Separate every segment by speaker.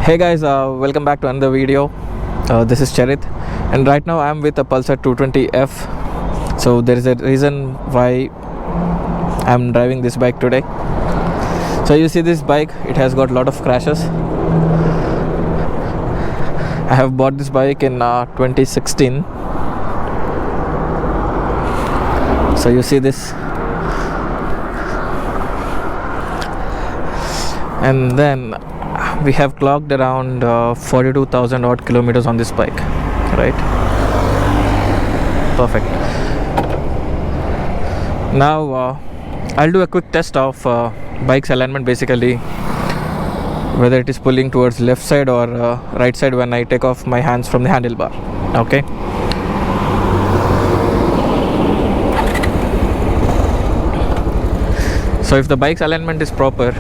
Speaker 1: Hey guys, welcome back to another video. This is Charit, and right now I am with a Pulsar 220F. So there is a reason why I am driving this bike today. So you see this bike, it has got a lot of crashes. I have bought this bike in 2016. So you see this, and then we have clocked around 42,000 odd kilometers on this bike, right? Perfect. Now I'll do a quick test of bike's alignment, basically whether it is pulling towards left side or right side when I take off my hands from the handlebar. Okay, so if the bike's alignment is proper,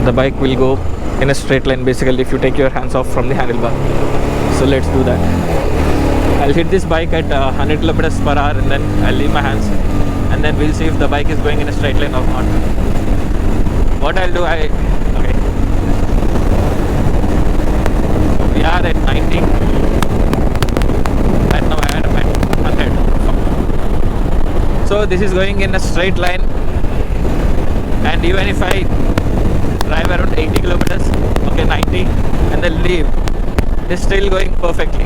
Speaker 1: the bike will go in a straight line, basically, if you take your hands off from the handlebar. So let's do that. I'll hit this bike at 100 kilometers per hour, and then I'll leave my hands, and then we'll see if the bike is going in a straight line or not. What I'll do, okay, we are at 90. Right now I am at 100. So this is going in a straight line, and even if I drive around 80 kilometers, okay, 90, and then leave, it's still going perfectly.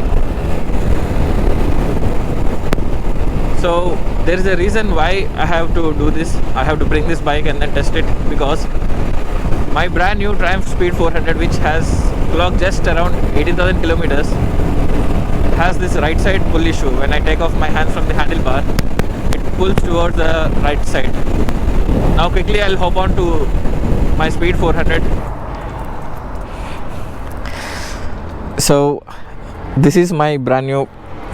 Speaker 1: So there is a reason why I have to do this. I have to bring this bike and then test it, because my brand new Triumph Speed 400, which has clocked just around 80,000 kilometers, has this right side pull issue. When I take off my hands from the handlebar, it pulls towards the right side. Now quickly I'll hop on to my Speed 400. So this is my brand new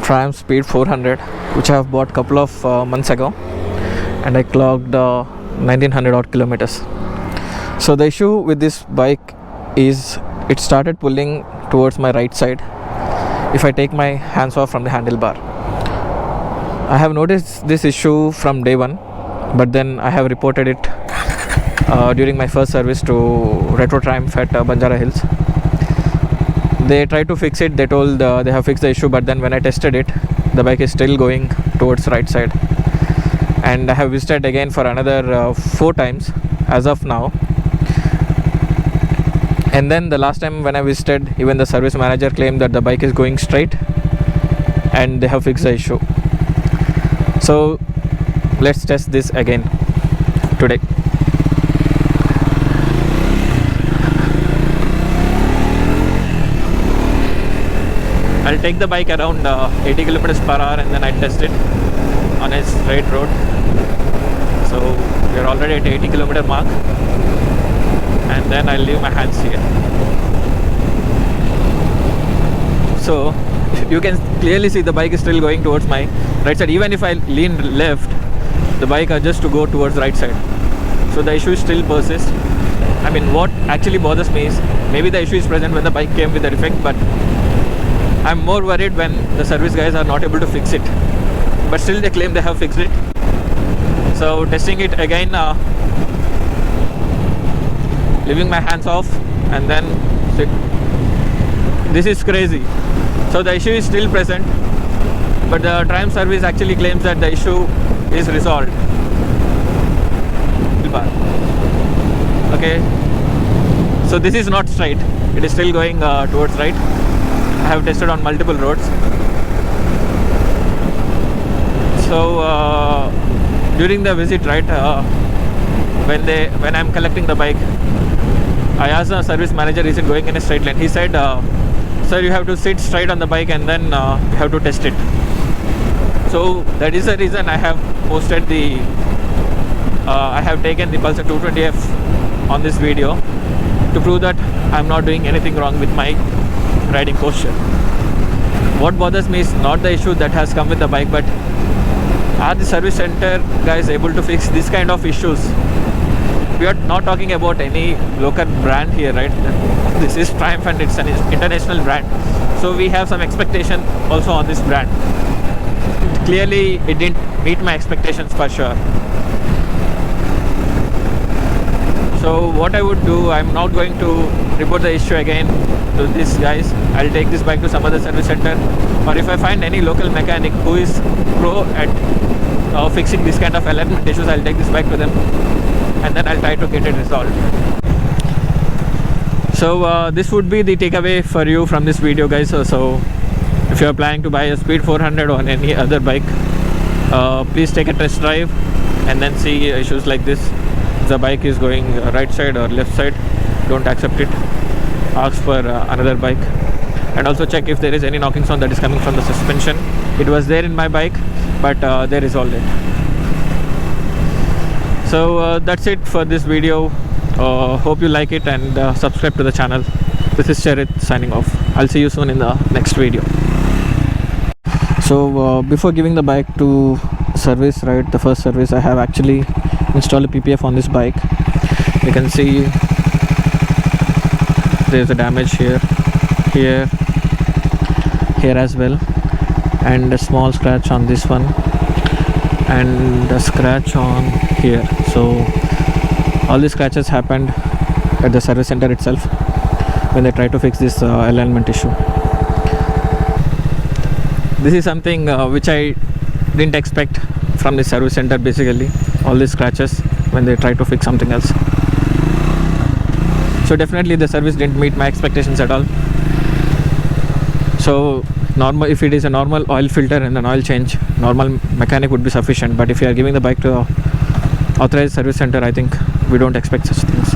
Speaker 1: Triumph Speed 400, which I have bought couple of months ago, and I clocked 1900 odd kilometers. So the issue with this bike is it started pulling towards my right side if I take my hands off from the handlebar. I have noticed this issue from day one, but then I have reported it during my first service to Retro Triumph at Banjara Hills. They tried to fix it. They told they have fixed the issue, but then when I tested it, the bike is still going towards right side. And I have visited again for another 4 times as of now. And then the last time when I visited, even the service manager claimed that the bike is going straight, and they have fixed the issue. So let's test this again today. I'll take the bike around 80 kilometers per hour, and then I test it on a straight road. So we're already at 80 kilometer mark, and then I'll leave my hands here. So you can clearly see the bike is still going towards my right side. Even if I lean left, the bike adjusts to go towards right side. So the issue still persists. I mean, what actually bothers me is maybe the issue is present when the bike came with the defect, but I'm more worried when the service guys are not able to fix it, but still they claim they have fixed it. So testing it again, leaving my hands off, and then this is crazy. So the issue is still present, but the Triumph service actually claims that the issue is resolved. Okay, so this is not straight, it is still going towards right. I have tested on multiple roads. So during the visit, right, when I'm collecting the bike, I asked the service manager, is it going in a straight line? He said, sir, you have to sit straight on the bike, and then you have to test it. So that is the reason I have posted the I have taken the Pulsar 220F on this video, to prove that I'm not doing anything wrong with my riding posture. What bothers me is not the issue that has come with the bike, but are the service center guys able to fix this kind of issues? We are not talking about any local brand here, right? This is Triumph, and it's an international brand, so we have some expectation also on this brand. Clearly it didn't meet my expectations for sure. So So what I would do, I'm not going to report the issue again to these guys. I'll take this bike to some other service center, or if I find any local mechanic who is pro at fixing this kind of alignment issues, I'll take this bike to them and then I'll try to get it resolved. So this would be the takeaway for you from this video, guys. So if you are planning to buy a Speed 400 or any other bike, please take a test drive and then see issues like this. If the bike is going right side or left side, don't accept it. Ask for another bike, and also check if there is any knocking sound that is coming from the suspension. It was there in my bike, but they resolved it. So that's it for this video. Hope you like it, and subscribe to the channel. This is Charit signing off. I'll see you soon in the next video. So before giving the bike to service, right, the first service, I have actually installed a PPF on this bike. You can see there's a damage here as well, and a small scratch on this one, and a scratch on here. So all these scratches happened at the service center itself when they tried to fix this alignment issue. This is something which I didn't expect from the service center, basically, all these scratches when they try to fix something else. So definitely the service didn't meet my expectations at all. So normal, if it is a normal oil filter and an oil change, normal mechanic would be sufficient. But if you are giving the bike to a authorized service center, I think we don't expect such things.